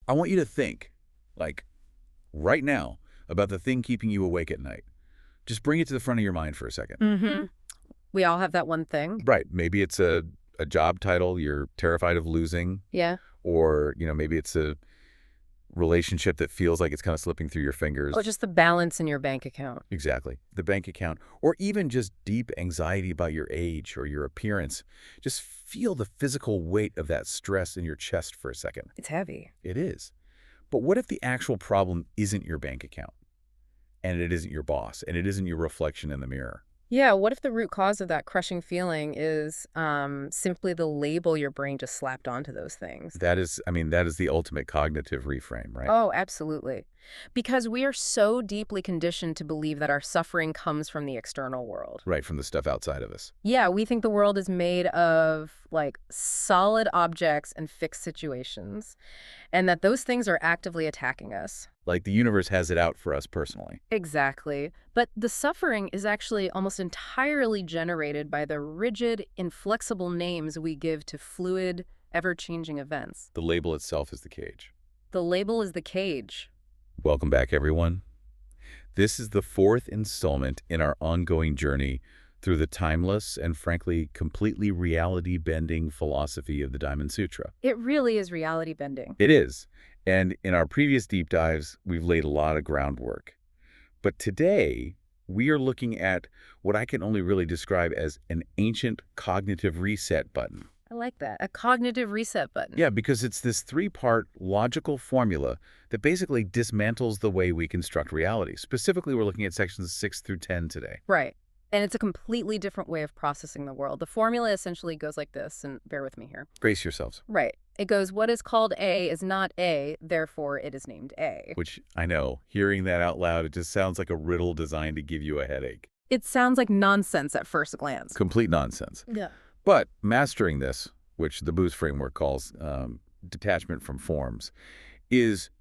I want you to think, like, right now, about the thing keeping you awake at night. Just bring it to the front of your mind for a second. Mm-hmm. We all have that one thing. Right. Maybe it's a job title you're terrified of losing. Yeah. Or, maybe it's a relationship that feels like it's kind of slipping through your fingers. Or just the balance in your bank account. Exactly. The bank account. Or even just deep anxiety about your age or your appearance. Just feel the physical weight of that stress in your chest for a second. It's heavy. It is. But what if the actual problem isn't your bank account? And it isn't your boss, and it isn't your reflection in the mirror? Yeah, what if the root cause of that crushing feeling is simply the label your brain just slapped onto those things? That is the ultimate cognitive reframe, right? Oh, absolutely. Because we are so deeply conditioned to believe that our suffering comes from the external world. Right, from the stuff outside of us. Yeah, we think the world is made of, like, solid objects and fixed situations, and that those things are actively attacking us. Like the universe has it out for us personally. Exactly. But the suffering is actually almost entirely generated by the rigid, inflexible names we give to fluid, ever-changing events. The label itself is the cage. The label is the cage. Welcome back, everyone. This is the fourth installment in our ongoing journey through the timeless and, frankly, completely reality-bending philosophy of the Diamond Sutra. It really is reality-bending. It is. And in our previous deep dives, we've laid a lot of groundwork. But today, we are looking at what I can only really describe as an ancient cognitive reset button. I like that. A cognitive reset button. Yeah, because it's this three-part logical formula that basically dismantles the way we construct reality. Specifically, we're looking at sections 6 through 10 today. Right. And it's a completely different way of processing the world. The formula essentially goes like this, and bear with me here. Brace yourselves. Right. It goes, what is called A is not A, therefore it is named A. Which, I know, hearing that out loud, it just sounds like a riddle designed to give you a headache. It sounds like nonsense at first glance. Complete nonsense. Yeah. But mastering this, which the Boost framework calls detachment from forms, is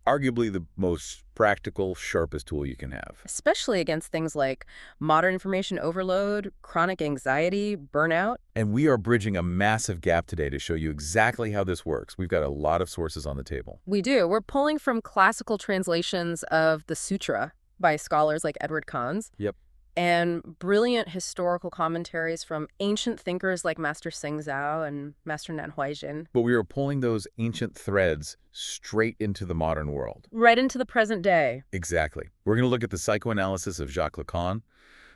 arguably the most practical, sharpest tool you can have. Especially against things like modern information overload, chronic anxiety, burnout. And we are bridging a massive gap today to show you exactly how this works. We've got a lot of sources on the table. We do. We're pulling from classical translations of the Sutra by scholars like Edward Conze. Yep. And brilliant historical commentaries from ancient thinkers like Master Sengzao and Master Nan Huaijin. But we are pulling those ancient threads straight into the modern world. Right into the present day. Exactly. We're going to look at the psychoanalysis of Jacques Lacan,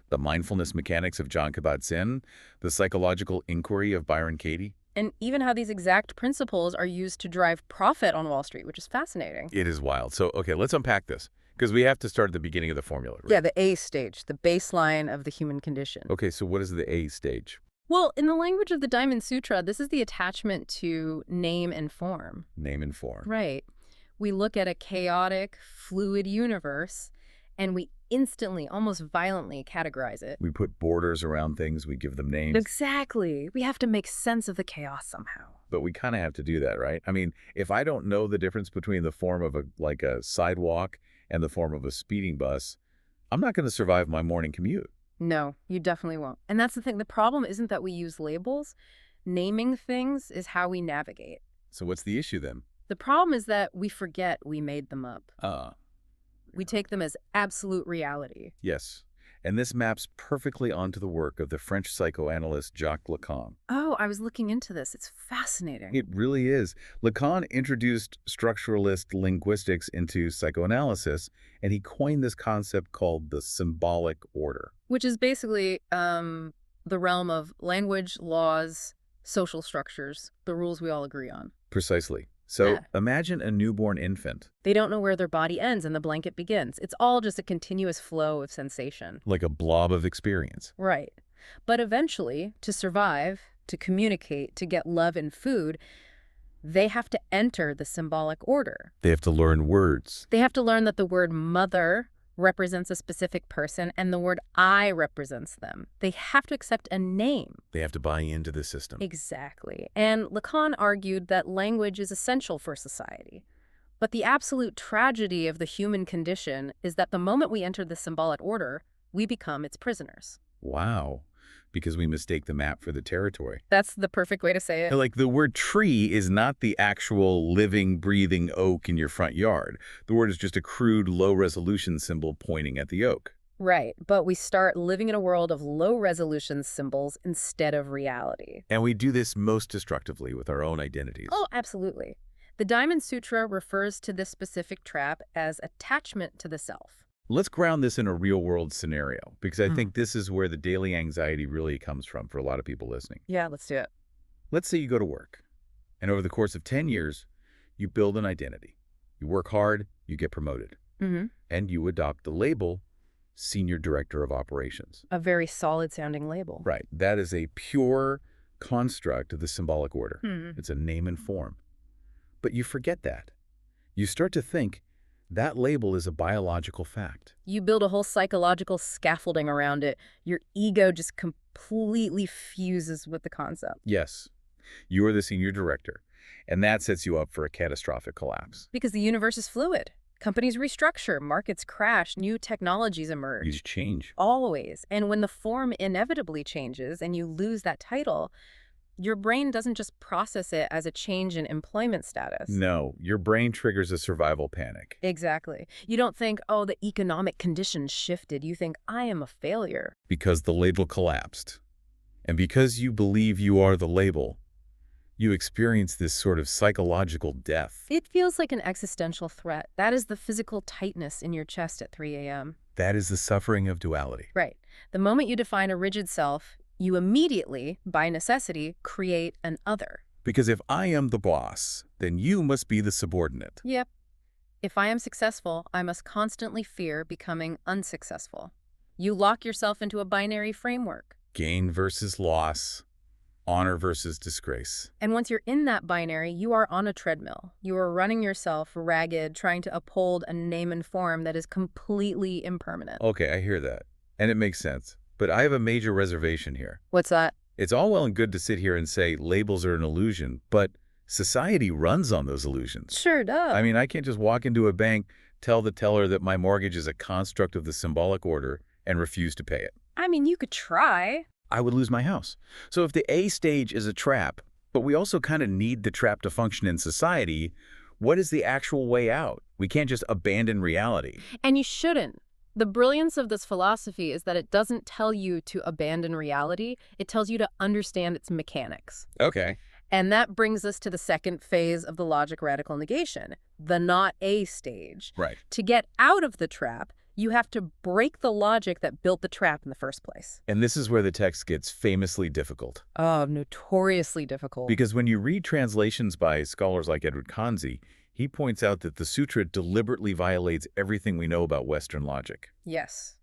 the mindfulness mechanics of John Kabat-Zinn, the psychological inquiry of Byron Katie. And even how these exact principles are used to drive profit on Wall Street, which is fascinating. It is wild. So, okay, let's unpack this. Because we have to start at the beginning of the formula. Right? Yeah, the A stage, the baseline of the human condition. Okay, so what is the A stage? Well, in the language of the Diamond Sutra, this is the attachment to name and form. Name and form. Right. We look at a chaotic, fluid universe, and we instantly, almost violently categorize it. We put borders around things, we give them names. Exactly. We have to make sense of the chaos somehow. But we kind of have to do that, right? I mean, if I don't know the difference between the form of a sidewalk and the form of a speeding bus, I'm not going to survive my morning commute. No, you definitely won't. And that's the thing. The problem isn't that we use labels. Naming things is how we navigate. So what's the issue then? The problem is that we forget we made them up. We Yeah. take them as absolute reality. Yes. And this maps perfectly onto the work of the French psychoanalyst Jacques Lacan. Oh, I was looking into this. It's fascinating. It really is. Lacan introduced structuralist linguistics into psychoanalysis, and he coined this concept called the symbolic order. Which is basically the realm of language, laws, social structures, the rules we all agree on. Precisely. So Yeah. imagine a newborn infant, They don't know where their body ends and the blanket begins. It's all just a continuous flow of sensation. like a blob of experience. Right. But eventually, to survive, to communicate, to get love and food, they have to enter the symbolic order. They have to learn words. They have to learn that the word mother represents a specific person and the word I represents them. They have to accept a name. They have to buy into the system. Exactly. And Lacan argued that language is essential for society. But the absolute tragedy of the human condition is that the moment we enter the symbolic order, we become its prisoners. Wow. because we mistake the map for the territory. That's the perfect way to say it. Like, the word tree is not the actual living, breathing oak in your front yard. The word is just a crude, low-resolution symbol pointing at the oak. Right, but we start living in a world of low-resolution symbols instead of reality. And we do this most destructively with our own identities. Oh, absolutely. The Diamond Sutra refers to this specific trap as attachment to the self. Let's ground this in a real-world scenario, because I think this is where the daily anxiety really comes from for a lot of people listening. Yeah, let's do it. Let's say you go to work, and over the course of 10 years, you build an identity. You work hard, you get promoted, and you adopt the label Senior Director of Operations. A very solid-sounding label. Right. That is a pure construct of the symbolic order. It's a name and form. But you forget that. You start to think that label is a biological fact. You build a whole psychological scaffolding around it. Your ego just completely fuses with the concept. Yes, you are the senior director, and that sets you up for a catastrophic collapse. Because the universe is fluid. Companies restructure, markets crash, new technologies emerge. You just change. Always. And when the form inevitably changes and you lose that title, your brain doesn't just process it as a change in employment status. No, your brain triggers a survival panic. Exactly. You don't think, oh, the economic conditions shifted. You think, I am a failure. Because the label collapsed. And because you believe you are the label, you experience this sort of psychological death. It feels like an existential threat. That is the physical tightness in your chest at 3 a.m. That is the suffering of duality. Right. The moment you define a rigid self, you immediately, by necessity, create an other. Because if I am the boss, then you must be the subordinate. Yep. If I am successful, I must constantly fear becoming unsuccessful. You lock yourself into a binary framework. Gain versus loss, honor versus disgrace. And once you're in that binary, you are on a treadmill. You are running yourself ragged, trying to uphold a name and form that is completely impermanent. Okay, I hear that. And it makes sense. But I have a major reservation here. What's that? It's all well and good to sit here and say labels are an illusion, but society runs on those illusions. Sure does. I mean, I can't just walk into a bank, tell the teller that my mortgage is a construct of the symbolic order, and refuse to pay it. I mean, you could try. I would lose my house. So if the A stage is a trap, but we also kind of need the trap to function in society, what is the actual way out? We can't just abandon reality. And you shouldn't. The brilliance of this philosophy is that it doesn't tell you to abandon reality. It tells you to understand its mechanics. Okay. And that brings us to the second phase of the logic radical negation, the not A stage. Right. To get out of the trap, you have to break the logic that built the trap in the first place. And this is where the text gets famously difficult. Oh, notoriously difficult. Because when you read translations by scholars like Edward Kanzi, he points out that the sutra deliberately violates everything we know about Western logic. Yes.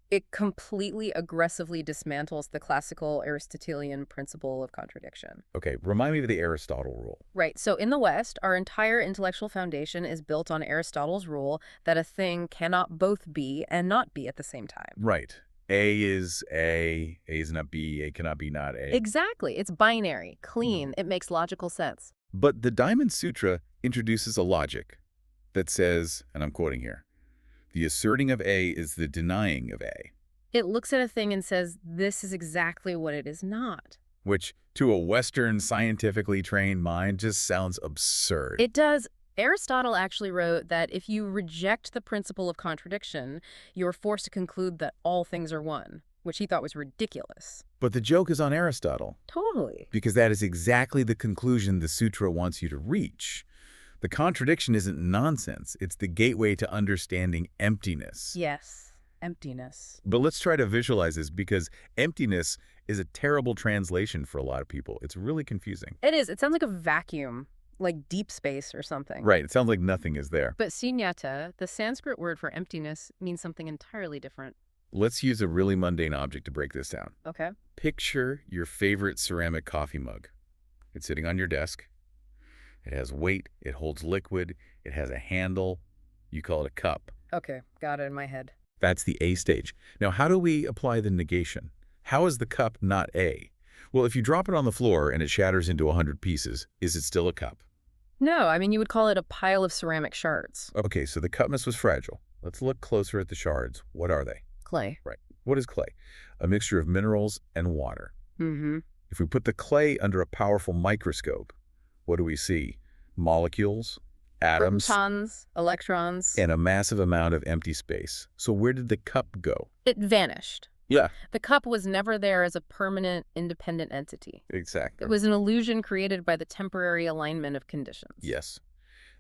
It completely aggressively dismantles the classical Aristotelian principle of contradiction. Okay, remind me of the Aristotle rule. Right. So in the West, our entire intellectual foundation is built on Aristotle's rule that a thing cannot both be and not be at the same time. Right. A is not B, A cannot be not A. Exactly. It's binary, clean. It makes logical sense. But the Diamond Sutra introduces a logic that says, and I'm quoting here, the asserting of A is the denying of A. It looks at a thing and says, this is exactly what it is not. Which, to a Western scientifically trained mind, just sounds absurd. It does. Aristotle actually wrote that if you reject the principle of contradiction, you're forced to conclude that all things are one, which he thought was ridiculous. But the joke is on Aristotle. Totally. Because that is exactly the conclusion the sutra wants you to reach. The contradiction isn't nonsense. It's the gateway to understanding emptiness. Yes, emptiness. But let's try to visualize this, because emptiness is a terrible translation for a lot of people. It's really confusing. It is. It sounds like a vacuum, like deep space or something. Right. It sounds like nothing is there. But sunyata, the Sanskrit word for emptiness, means something entirely different. Let's use a really mundane object to break this down. Okay. Picture your favorite ceramic coffee mug. It's sitting on your desk. It has weight, it holds liquid, it has a handle. You call it a cup. Okay, got it in my head. That's the A stage. Now, how do we apply the negation? How is the cup not A? Well, if you drop it on the floor and it shatters into 100 pieces, is it still a cup? No, I mean, you would call it a pile of ceramic shards. Okay, so the cupness was fragile. Let's look closer at the shards. What are they? Clay. Right. What is clay? A mixture of minerals and water. Mm-hmm. If we put the clay under a powerful microscope, what do we see? Molecules, atoms, Protons, electrons. and a massive amount of empty space. So where did the cup go? It vanished. Yeah. The cup was never there as a permanent, independent entity. Exactly. It was an illusion created by the temporary alignment of conditions. Yes.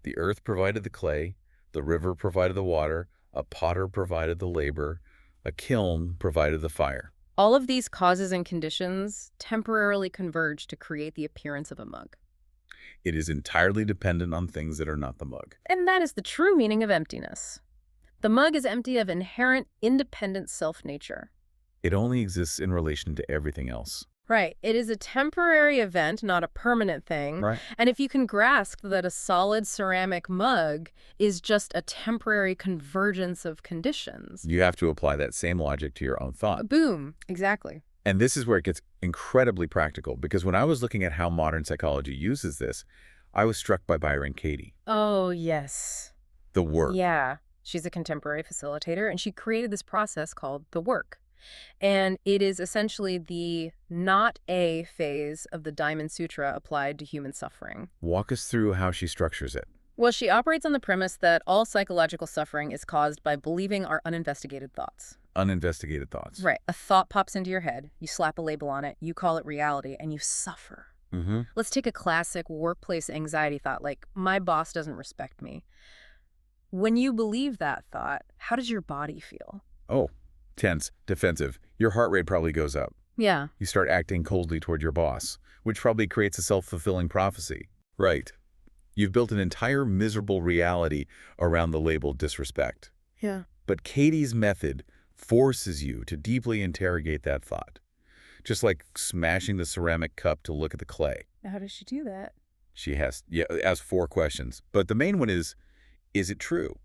The earth provided the clay, the river provided the water, a potter provided the labor, a kiln provided the fire. All of these causes and conditions temporarily converge to create the appearance of a mug. It is entirely dependent on things that are not the mug. And that is the true meaning of emptiness. The mug is empty of inherent, independent self-nature. It only exists in relation to everything else. Right. It is a temporary event, not a permanent thing. Right. And if you can grasp that a solid ceramic mug is just a temporary convergence of conditions. You have to apply that same logic to your own thought. Boom. Exactly. And this is where it gets incredibly practical, because when I was looking at how modern psychology uses this, I was struck by Byron Katie. Oh, yes. The work. Yeah. She's a contemporary facilitator, and she created this process called the work. And it is essentially the not A phase of the Diamond Sutra applied to human suffering. Walk us through how she structures it. Well, she operates on the premise that all psychological suffering is caused by believing our uninvestigated thoughts. Uninvestigated thoughts. Right. A thought pops into your head, you slap a label on it, you call it reality, and you suffer. Mm-hmm. Let's take a classic workplace anxiety thought, like, my boss doesn't respect me. When you believe that thought, how does your body feel? Oh, tense, defensive. Your heart rate probably goes up. Yeah. You start acting coldly toward your boss, which probably creates a self-fulfilling prophecy. Right. You've built an entire miserable reality around the label disrespect. Yeah. But Katie's method forces you to deeply interrogate that thought. Just like smashing the ceramic cup to look at the clay. How does she do that? She asks 4 questions. But the main one is it true?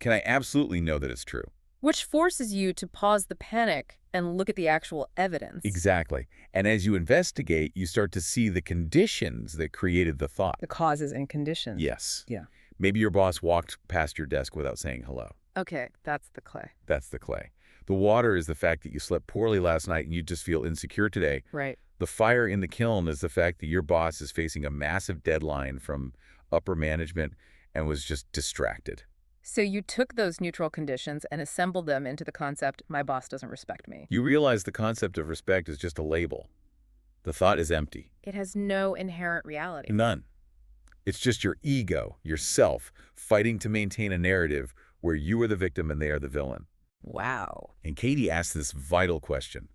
Can I absolutely know that it's true? Which forces you to pause the panic and look at the actual evidence. Exactly. And as you investigate, you start to see the conditions that created the thought. The causes and conditions. Yes. Yeah. Maybe your boss walked past your desk without saying hello. Okay, that's the clay. That's the clay. The water is the fact that you slept poorly last night and you just feel insecure today. Right. The fire in the kiln is the fact that your boss is facing a massive deadline from upper management and was just distracted. So you took those neutral conditions and assembled them into the concept, my boss doesn't respect me. You realize the concept of respect is just a label. The thought is empty. It has no inherent reality. None. It's just your ego, yourself, fighting to maintain a narrative where you are the victim and they are the villain. Wow. And Katie asks this vital question.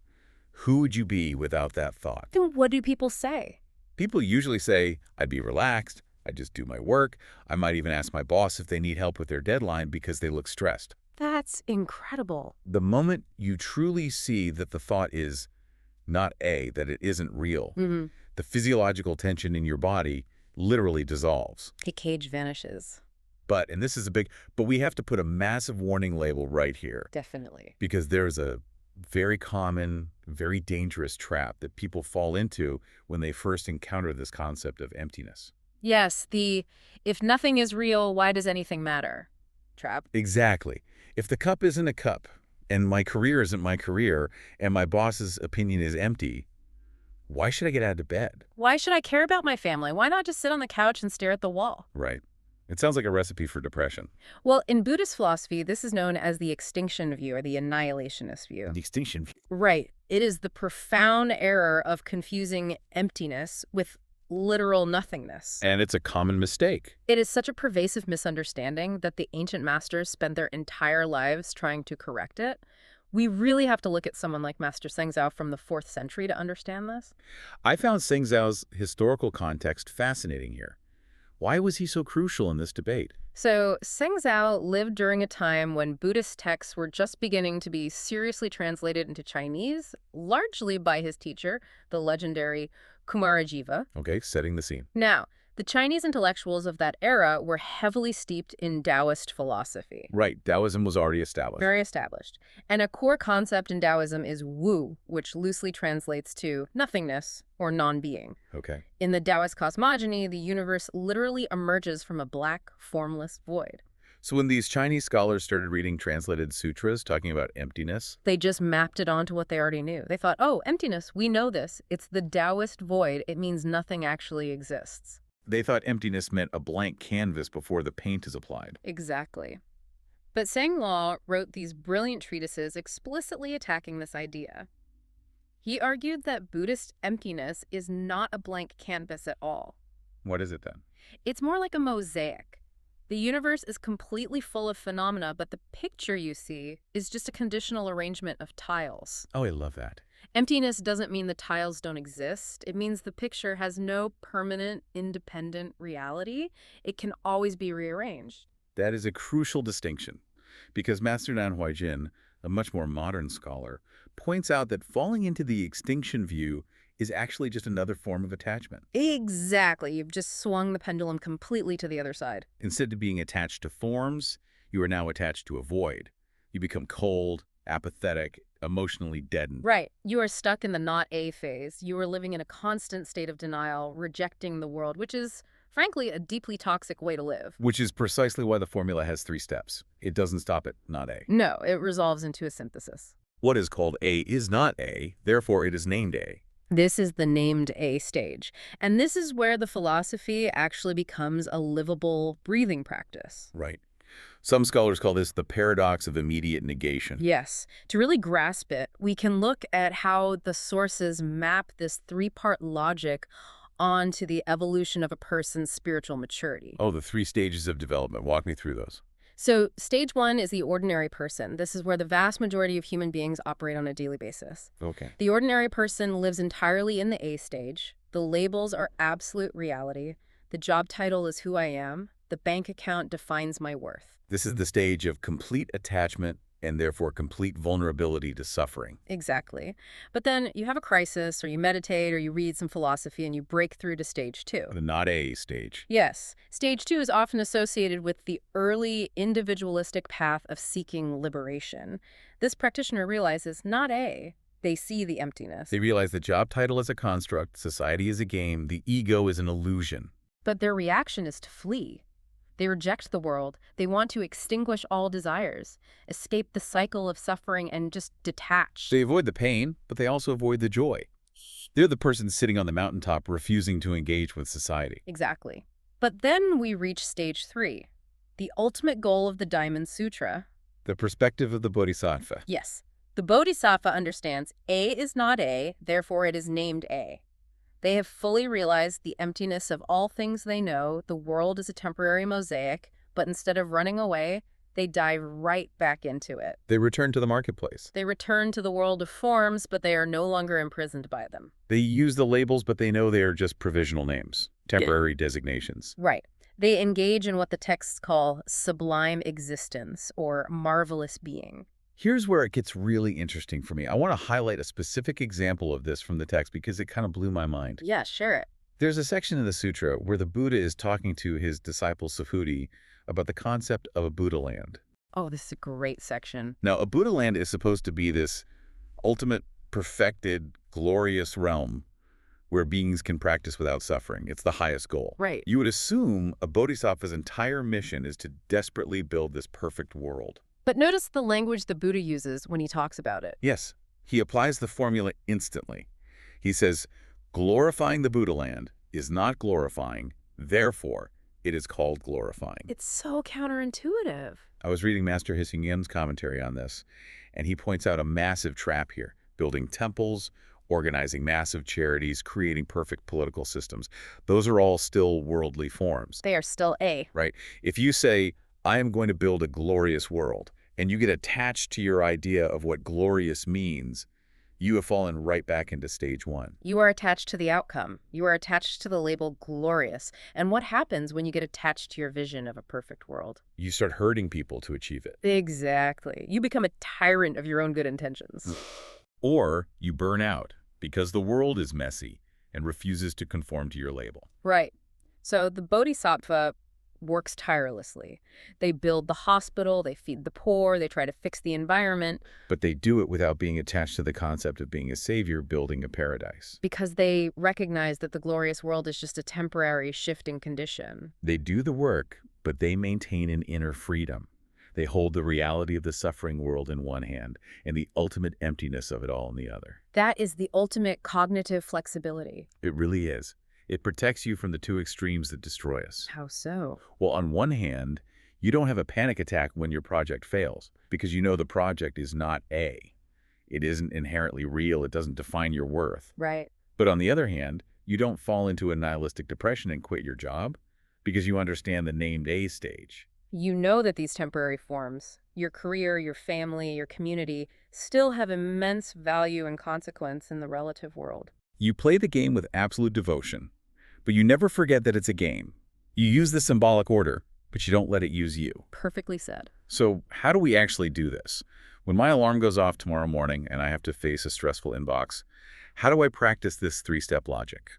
Who would you be without that thought? Then what do people say? People usually say, I'd be relaxed, I'd just do my work. I might even ask my boss if they need help with their deadline because they look stressed. That's incredible. The moment you truly see that the thought is not that it isn't real, the physiological tension in your body literally dissolves. The cage vanishes. And this is but we have to put a massive warning label right here. Definitely. Because there's a very common, very dangerous trap that people fall into when they first encounter this concept of emptiness. Yes, if nothing is real, why does anything matter trap. Exactly. If the cup isn't a cup, and my career isn't my career, and my boss's opinion is empty, why should I get out of bed? Why should I care about my family? Why not just sit on the couch and stare at the wall? Right. It sounds like a recipe for depression. Well, in Buddhist philosophy, this is known as the extinction view or the annihilationist view. The extinction view. Right. It is the profound error of confusing emptiness with literal nothingness. And it's a common mistake. It is such a pervasive misunderstanding that the ancient masters spent their entire lives trying to correct it. We really have to look at someone like Master Sengzao from the 4th century to understand this. I found Sengzao's historical context fascinating here. Why was he so crucial in this debate? So Sengzao lived during a time when Buddhist texts were just beginning to be seriously translated into Chinese, largely by his teacher, the legendary Kumarajiva. Okay, setting the scene. Now, the Chinese intellectuals of that era were heavily steeped in Taoist philosophy. Right, Taoism was already established. Very established. And a core concept in Taoism is Wu, which loosely translates to nothingness or non-being. Okay. In the Taoist cosmogony, the universe literally emerges from a black, formless void. So when these Chinese scholars started reading translated sutras talking about emptiness, They just mapped it onto what they already knew. They thought, oh, emptiness, we know this. It's the Taoist void. It means nothing actually exists. they thought emptiness meant a blank canvas before the paint is applied. Exactly. But Sang Law wrote these brilliant treatises explicitly attacking this idea. He argued that Buddhist emptiness is not a blank canvas at all. What is it then? It's more like a mosaic. The universe is completely full of phenomena, but the picture you see is just a conditional arrangement of tiles. Oh, I love that. Emptiness doesn't mean the tiles don't exist. It means the picture has no permanent, independent reality. It can always be rearranged. That is a crucial distinction, because Master Nanhuai Jin, a much more modern scholar, points out that falling into the extinction view is actually just another form of attachment. Exactly. You've just swung the pendulum completely to the other side. Instead of being attached to forms, you are now attached to a void. You become cold, apathetic, emotionally deadened. Right. You are stuck in the not A phase. You are living in a constant state of denial, rejecting the world, which is, frankly, a deeply toxic way to live. Which is precisely why the formula has 3 steps. It doesn't stop at not A. No, it resolves into a synthesis. What is called A is not A, therefore it is named A. This is the named A stage. And this is where the philosophy actually becomes a livable breathing practice. Right. Some scholars call this the paradox of immediate negation. Yes. To really grasp it, we can look at how the sources map this 3-part logic onto the evolution of a person's spiritual maturity. Oh, the 3 stages of development. Walk me through those. So stage 1 is the ordinary person. This is where the vast majority of human beings operate on a daily basis. Okay. The ordinary person lives entirely in the A stage. The labels are absolute reality. The job title is who I am. The bank account defines my worth. This is the stage of complete attachment and therefore complete vulnerability to suffering. Exactly. But then you have a crisis, or you meditate, or you read some philosophy, and you break through to stage 2. The not A stage. Yes. Stage 2 is often associated with the early individualistic path of seeking liberation. This practitioner realizes not A. They see the emptiness. They realize the job title is a construct, society is a game, the ego is an illusion. But their reaction is to flee. They reject the world. They want to extinguish all desires, escape the cycle of suffering, and just detach. They avoid the pain, but they also avoid the joy. They're the person sitting on the mountaintop refusing to engage with society. Exactly. But then we reach stage 3, the ultimate goal of the Diamond Sutra. The perspective of the bodhisattva. Yes. The bodhisattva understands A is not A, therefore it is named A. They have fully realized the emptiness of all things they know. The world is a temporary mosaic, but instead of running away, they dive right back into it. They return to the marketplace. They return to the world of forms, but they are no longer imprisoned by them. They use the labels, but they know they are just provisional names, temporary designations. Right. They engage in what the texts call sublime existence, or marvelous being. Here's where it gets really interesting for me. I want to highlight a specific example of this from the text because it kind of blew my mind. Yeah, share it. There's a section in the sutra where the Buddha is talking to his disciple Subhuti about the concept of a Buddha land. Oh, this is a great section. Now, a Buddha land is supposed to be this ultimate, perfected, glorious realm where beings can practice without suffering. It's the highest goal. Right. You would assume a bodhisattva's entire mission is to desperately build this perfect world. But notice the language the Buddha uses when he talks about it. Yes, he applies the formula instantly. He says, glorifying the Buddha land is not glorifying, therefore it is called glorifying. It's so counterintuitive. I was reading Master Hsing Yun's commentary on this, and he points out a massive trap here, building temples, organizing massive charities, creating perfect political systems. Those are all still worldly forms. They are still A. Right? If you say, I am going to build a glorious world, and you get attached to your idea of what glorious means, you have fallen right back into stage 1. You are attached to the outcome. You are attached to the label glorious. And what happens when you get attached to your vision of a perfect world? You start hurting people to achieve it. Exactly. You become a tyrant of your own good intentions. Or you burn out because the world is messy and refuses to conform to your label. Right. So the bodhisattva works tirelessly. They build the hospital, they feed the poor, they try to fix the environment. But they do it without being attached to the concept of being a savior building a paradise. Because they recognize that the glorious world is just a temporary shifting condition. They do the work, but they maintain an inner freedom. They hold the reality of the suffering world in one hand and the ultimate emptiness of it all in the other. That is the ultimate cognitive flexibility. It really is. It protects you from the two extremes that destroy us. How so? Well, on one hand, you don't have a panic attack when your project fails because you know the project is not A. It isn't inherently real. It doesn't define your worth. Right. But on the other hand, you don't fall into a nihilistic depression and quit your job because you understand the named A stage. You know that these temporary forms, your career, your family, your community, still have immense value and consequence in the relative world. You play the game with absolute devotion, but you never forget that it's a game. You use the symbolic order, but you don't let it use you. Perfectly said. So how do we actually do this? When my alarm goes off tomorrow morning and I have to face a stressful inbox, how do I practice this three-step logic?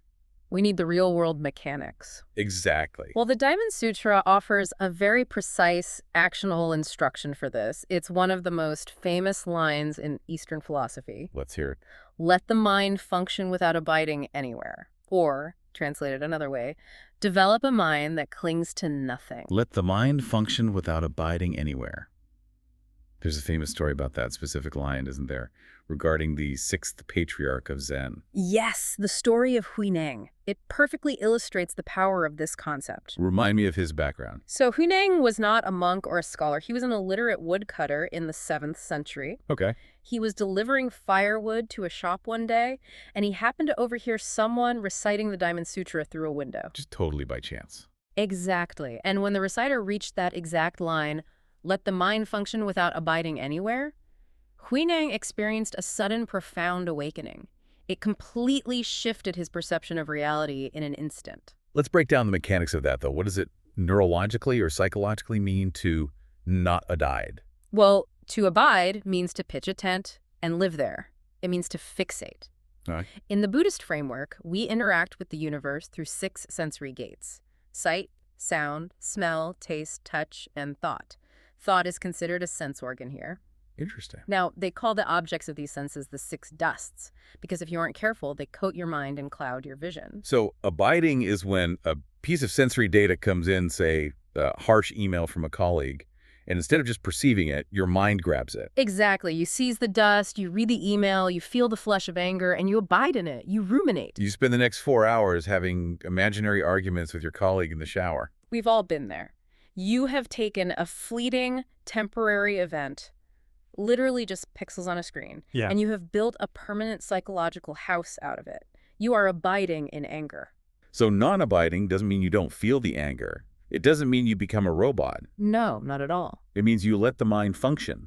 We need the real-world mechanics. Exactly. Well, the Diamond Sutra offers a very precise, actionable instruction for this. It's one of the most famous lines in Eastern philosophy. Let's hear it. Let the mind function without abiding anywhere. Or, translated another way, develop a mind that clings to nothing. Let the mind function without abiding anywhere. There's a famous story about that specific line, isn't there? Regarding the sixth patriarch of Zen. Yes, the story of Huineng. It perfectly illustrates the power of this concept. Remind me of his background. So Huineng was not a monk or a scholar. He was an illiterate woodcutter in the 7th century. Okay. He was delivering firewood to a shop one day, and he happened to overhear someone reciting the Diamond Sutra through a window. Just totally by chance. Exactly. And when the reciter reached that exact line, let the mind function without abiding anywhere, Huineng experienced a sudden, profound awakening. It completely shifted his perception of reality in an instant. Let's break down the mechanics of that, though. What does it neurologically or psychologically mean to not abide? Well, to abide means to pitch a tent and live there. It means to fixate. All right. In the Buddhist framework, we interact with the universe through 6 sensory gates: sight, sound, smell, taste, touch, and thought. Thought is considered a sense organ here. Interesting. Now, they call the objects of these senses the 6 dusts, because if you aren't careful, they coat your mind and cloud your vision. So abiding is when a piece of sensory data comes in, say, a harsh email from a colleague, and instead of just perceiving it, your mind grabs it. Exactly. You seize the dust, you read the email, you feel the flush of anger, and you abide in it. You ruminate. You spend the next 4 hours having imaginary arguments with your colleague in the shower. We've all been there. You have taken a fleeting, temporary event, literally just pixels on a screen, and you have built a permanent psychological house out of it. You are abiding in anger. So non-abiding doesn't mean you don't feel the anger. It doesn't mean you become a robot. No, not at all. It means you let the mind function.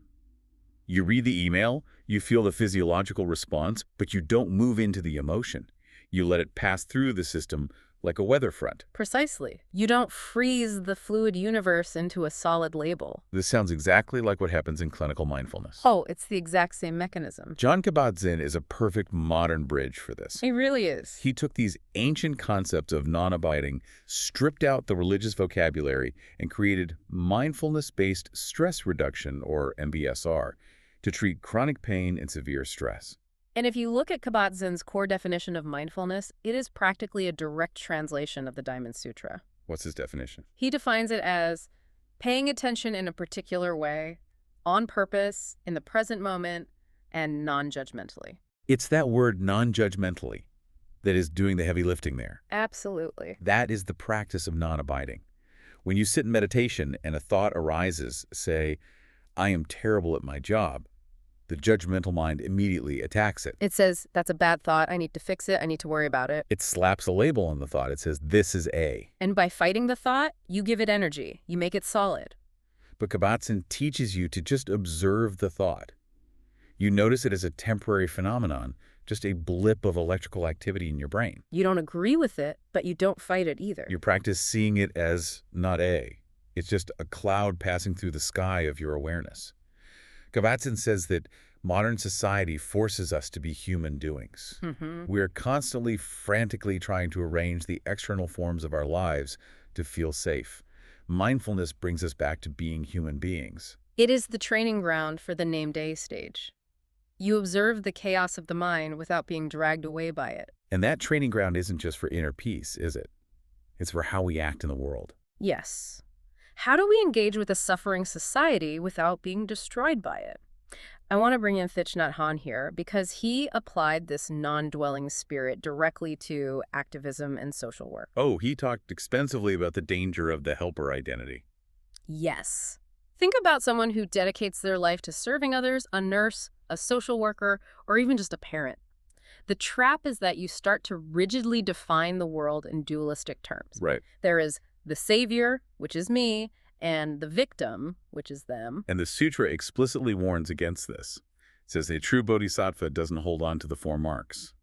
You read the email, you feel the physiological response, but you don't move into the emotion. You let it pass through the system like a weather front. Precisely. You don't freeze the fluid universe into a solid label. This sounds exactly like what happens in clinical mindfulness. Oh, it's the exact same mechanism. Jon Kabat-Zinn is a perfect modern bridge for this. He really is. He took these ancient concepts of non-abiding, stripped out the religious vocabulary, and created mindfulness-based stress reduction, or MBSR, to treat chronic pain and severe stress. And if you look at Kabat-Zinn's core definition of mindfulness, it is practically a direct translation of the Diamond Sutra. What's his definition? He defines it as paying attention in a particular way, on purpose, in the present moment, and non-judgmentally. It's that word non-judgmentally that is doing the heavy lifting there. Absolutely. That is the practice of non-abiding. When you sit in meditation and a thought arises, say, I am terrible at my job, the judgmental mind immediately attacks it. It says, that's a bad thought. I need to fix it. I need to worry about it. It slaps a label on the thought. It says, this is A. And by fighting the thought, you give it energy. You make it solid. But Kabat-Zinn teaches you to just observe the thought. You notice it as a temporary phenomenon, just a blip of electrical activity in your brain. You don't agree with it, but you don't fight it either. You practice seeing it as not A. It's just a cloud passing through the sky of your awareness. Kabat-Zinn says that modern society forces us to be human doings. We're constantly frantically trying to arrange the external forms of our lives to feel safe. Mindfulness brings us back to being human beings. It is the training ground for the named A stage. You observe the chaos of the mind without being dragged away by it. And that training ground isn't just for inner peace, is it? It's for how we act in the world. Yes. How do we engage with a suffering society without being destroyed by it? I want to bring in Thich Nhat Hanh here because he applied this non-dwelling spirit directly to activism and social work. Oh, he talked extensively about the danger of the helper identity. Yes. Think about someone who dedicates their life to serving others, a nurse, a social worker, or even just a parent. The trap is that you start to rigidly define the world in dualistic terms. Right. There is the savior, which is me, and the victim, which is them. And the Sutra explicitly warns against this. It says a true bodhisattva doesn't hold on to the four marks.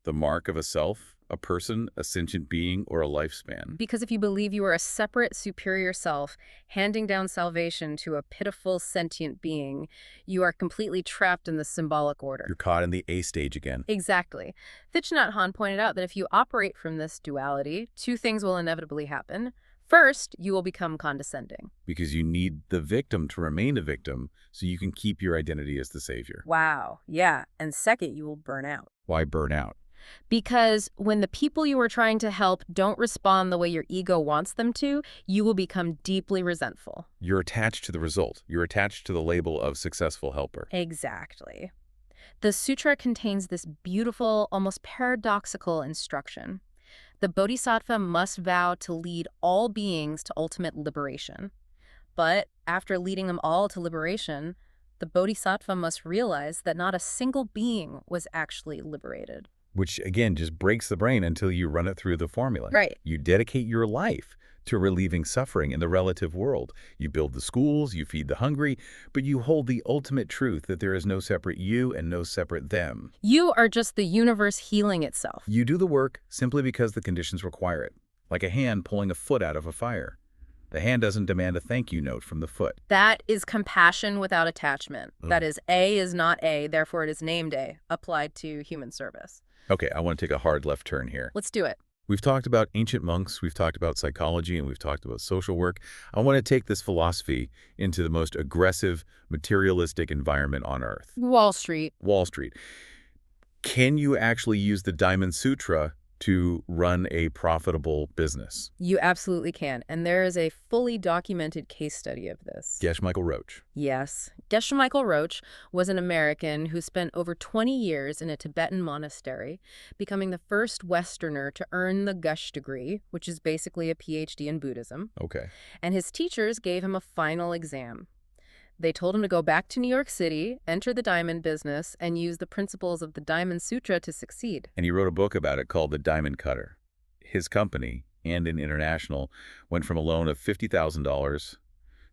The mark of a self, a person, a sentient being, or a lifespan. Because if you believe you are a separate, superior self, handing down salvation to a pitiful, sentient being, you are completely trapped in the symbolic order. You're caught in the A stage again. Exactly. Thich Nhat Hanh pointed out that if you operate from this duality, two things will inevitably happen. First, you will become condescending. Because you need the victim to remain a victim so you can keep your identity as the savior. Wow, yeah. And second, you will burn out. Why burn out? Because when the people you are trying to help don't respond the way your ego wants them to, you will become deeply resentful. You're attached to the result. You're attached to the label of successful helper. Exactly. The sutra contains this beautiful, almost paradoxical instruction. The bodhisattva must vow to lead all beings to ultimate liberation. But after leading them all to liberation, the bodhisattva must realize that not a single being was actually liberated. Which, again, just breaks the brain until you run it through the formula. Right. You dedicate your life to relieving suffering in the relative world. You build the schools, you feed the hungry, but you hold the ultimate truth that there is no separate you and no separate them. You are just the universe healing itself. You do the work simply because the conditions require it, like a hand pulling a foot out of a fire. The hand doesn't demand a thank you note from the foot. That is compassion without attachment. That is, A is not A, therefore it is named A, applied to human service. Okay, I want to take a hard left turn here. Let's do it. We've talked about ancient monks, we've talked about psychology, and we've talked about social work. I want to take this philosophy into the most aggressive, materialistic environment on Earth. Wall Street. Wall Street. Can you actually use the Diamond Sutra to run a profitable business? You absolutely can. And there is a fully documented case study of this. Geshe Michael Roach. Yes. Geshe Michael Roach was an American who spent over 20 years in a Tibetan monastery, becoming the first Westerner to earn the Gush degree, which is basically a PhD in Buddhism. Okay. And his teachers gave him a final exam. They told him to go back to New York City, enter the diamond business, and use the principles of the Diamond Sutra to succeed. And he wrote a book about it called The Diamond Cutter. His company, Andon International, went from a loan of $50,000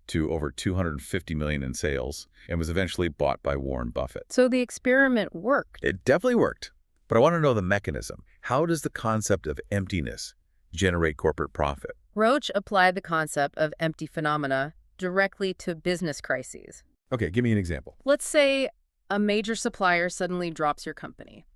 to over $250 million in sales and was eventually bought by Warren Buffett. So the experiment worked. It definitely worked. But I want to know the mechanism. How does the concept of emptiness generate corporate profit? Roach applied the concept of empty phenomena directly to business crises. Okay, give me an example. Let's say a major supplier suddenly drops your company.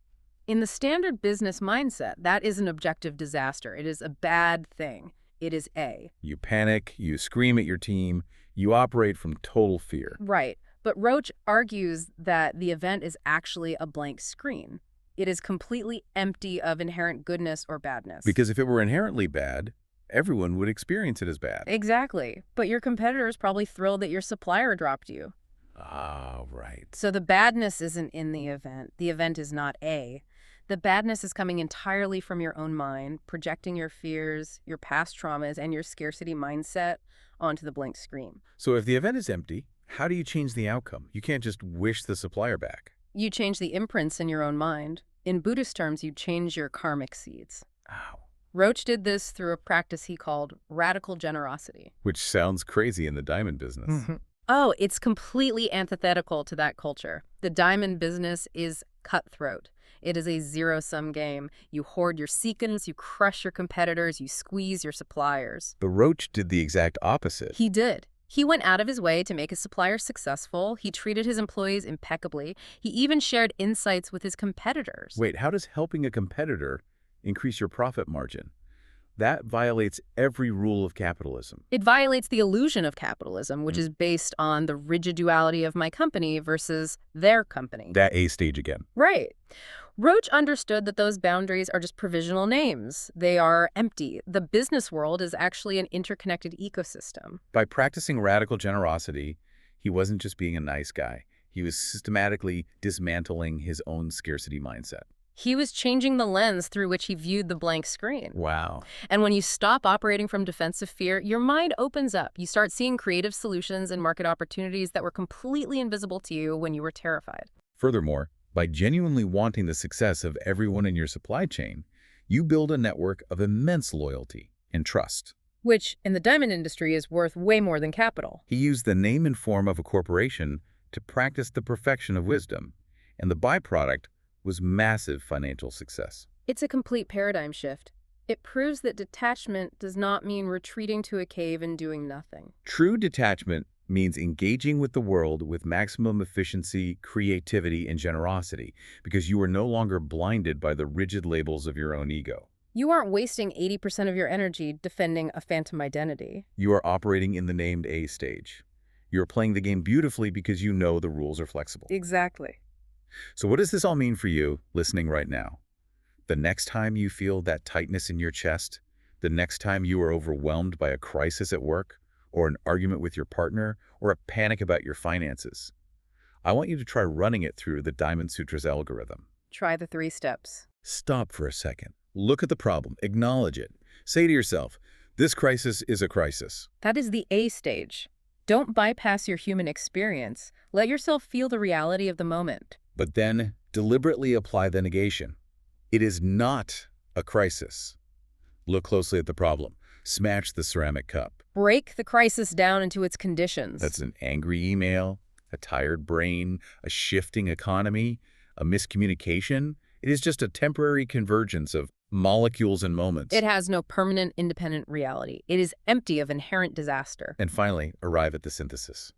In the standard business mindset, that is an objective disaster. It is a bad thing. It is A. You panic, you scream at your team, you operate from total fear. Right. But Roach argues that the event is actually a blank screen. It is completely empty of inherent goodness or badness. Because if it were inherently bad, everyone would experience it as bad. Exactly. But your competitor is probably thrilled that your supplier dropped you. Ah, right. So the badness isn't in the event. The event is not A. The badness is coming entirely from your own mind, projecting your fears, your past traumas, and your scarcity mindset onto the blank screen. So if the event is empty, how do you change the outcome? You can't just wish the supplier back. You change the imprints in your own mind. In Buddhist terms, you change your karmic seeds. Ow. Roach did this through a practice he called radical generosity. Which sounds crazy in the diamond business. Oh, it's completely antithetical to that culture. The diamond business is cutthroat. It is a zero-sum game. You hoard your sequins, you crush your competitors, you squeeze your suppliers. But Roach did the exact opposite. He did. He went out of his way to make his suppliers successful. He treated his employees impeccably. He even shared insights with his competitors. Wait, how does helping a competitor increase your profit margin? That violates every rule of capitalism. It violates the illusion of capitalism, which is based on the rigid duality of my company versus their company. That A stage again. Right. Roach understood that those boundaries are just provisional names. They are empty. The business world is actually an interconnected ecosystem. By practicing radical generosity, he wasn't just being a nice guy. He was systematically dismantling his own scarcity mindset. He was changing the lens through which he viewed the blank screen. Wow. And when you stop operating from defensive fear, your mind opens up. You start seeing creative solutions and market opportunities that were completely invisible to you when you were terrified. Furthermore, by genuinely wanting the success of everyone in your supply chain, you build a network of immense loyalty and trust. Which, in the diamond industry, is worth way more than capital. He used the name and form of a corporation to practice the perfection of wisdom, and the byproduct was massive financial success. It's a complete paradigm shift. It proves that detachment does not mean retreating to a cave and doing nothing. True detachment means engaging with the world with maximum efficiency, creativity, and generosity, because you are no longer blinded by the rigid labels of your own ego. You aren't wasting 80% of your energy defending a phantom identity. You are operating in the named A stage. You're playing the game beautifully because you know the rules are flexible. Exactly. So what does this all mean for you listening right now? The next time you feel that tightness in your chest, the next time you are overwhelmed by a crisis at work, or an argument with your partner, or a panic about your finances, I want you to try running it through the Diamond Sutra's algorithm. Try the 3 steps. Stop for a second. Look at the problem. Acknowledge it. Say to yourself, this crisis is a crisis. That is the A stage. Don't bypass your human experience. Let yourself feel the reality of the moment. But then deliberately apply the negation. It is not a crisis. Look closely at the problem. Smash the ceramic cup. Break the crisis down into its conditions. That's an angry email, a tired brain, a shifting economy, a miscommunication. It is just a temporary convergence of molecules and moments. It has no permanent, independent reality. It is empty of inherent disaster. And finally, arrive at the synthesis.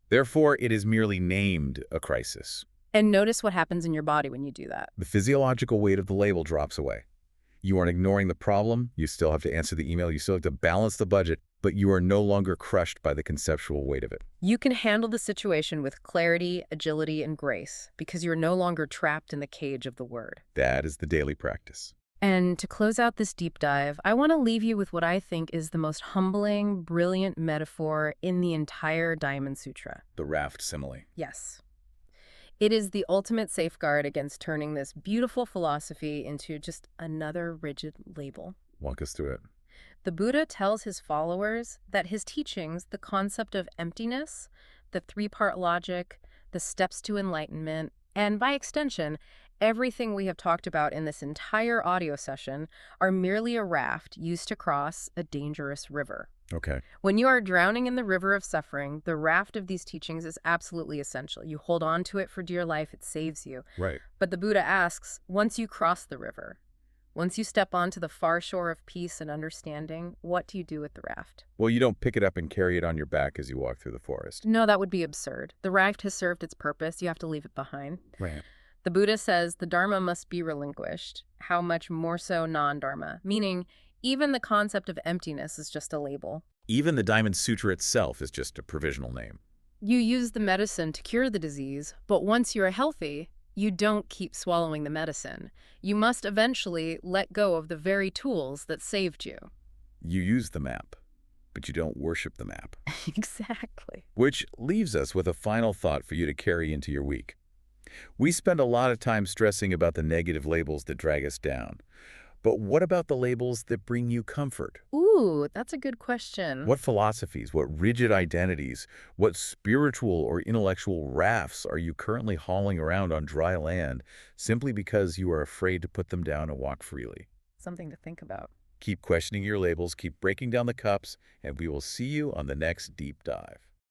Therefore, it is merely named a crisis. And notice what happens in your body when you do that. The physiological weight of the label drops away. You aren't ignoring the problem. You still have to answer the email. You still have to balance the budget, but you are no longer crushed by the conceptual weight of it. You can handle the situation with clarity, agility, and grace because you're no longer trapped in the cage of the word. That is the daily practice. And to close out this deep dive, I want to leave you with what I think is the most humbling, brilliant metaphor in the entire Diamond Sutra. The raft simile. Yes. It is the ultimate safeguard against turning this beautiful philosophy into just another rigid label. Walk us through it. The Buddha tells his followers that his teachings, the concept of emptiness, the 3-part logic, the steps to enlightenment, and by extension, everything we have talked about in this entire audio session are merely a raft used to cross a dangerous river. Okay. When you are drowning in the river of suffering, the raft of these teachings is absolutely essential. You hold on to it for dear life, it saves you. Right. But the Buddha asks, once you cross the river, once you step onto the far shore of peace and understanding, what do you do with the raft? Well, you don't pick it up and carry it on your back as you walk through the forest. No, that would be absurd. The raft has served its purpose. You have to leave it behind. Right. The Buddha says the Dharma must be relinquished. How much more so non-Dharma? Meaning, even the concept of emptiness is just a label. Even the Diamond Sutra itself is just a provisional name. You use the medicine to cure the disease, but once you are healthy, you don't keep swallowing the medicine. You must eventually let go of the very tools that saved you. You use the map, but you don't worship the map. Exactly. Which leaves us with a final thought for you to carry into your week. We spend a lot of time stressing about the negative labels that drag us down. But what about the labels that bring you comfort? Ooh, that's a good question. What philosophies, what rigid identities, what spiritual or intellectual rafts are you currently hauling around on dry land simply because you are afraid to put them down and walk freely? Something to think about. Keep questioning your labels, keep breaking down the cups, and we will see you on the next deep dive.